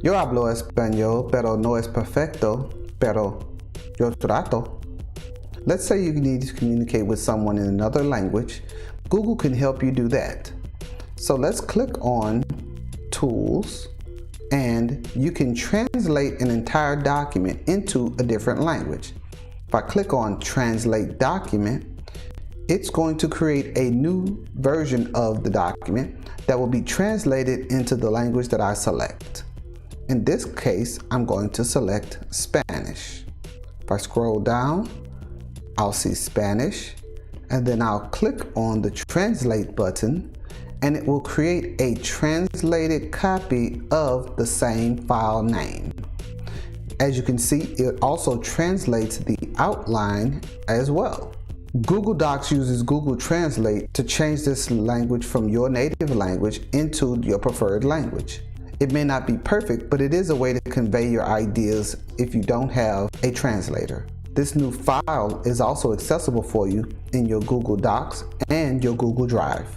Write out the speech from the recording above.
Yo hablo español, pero no es perfecto, pero yo trato. Let's say you need to communicate with someone in another language. Google can help you do that. So let's click on Tools, and you can translate an entire document into a different language. If I click on Translate Document, it's going to create a new version of the document that will be translated into the language that I select. In this case, I'm going to select Spanish. If I scroll down, I'll see Spanish, and then I'll click on the Translate button, and it will create a translated copy of the same file name. As you can see, it also translates the outline as well. Google Docs uses Google Translate to change this language from your native language into your preferred language. It may not be perfect, but it is a way to convey your ideas if you don't have a translator. This new file is also accessible for you in your Google Docs and your Google Drive.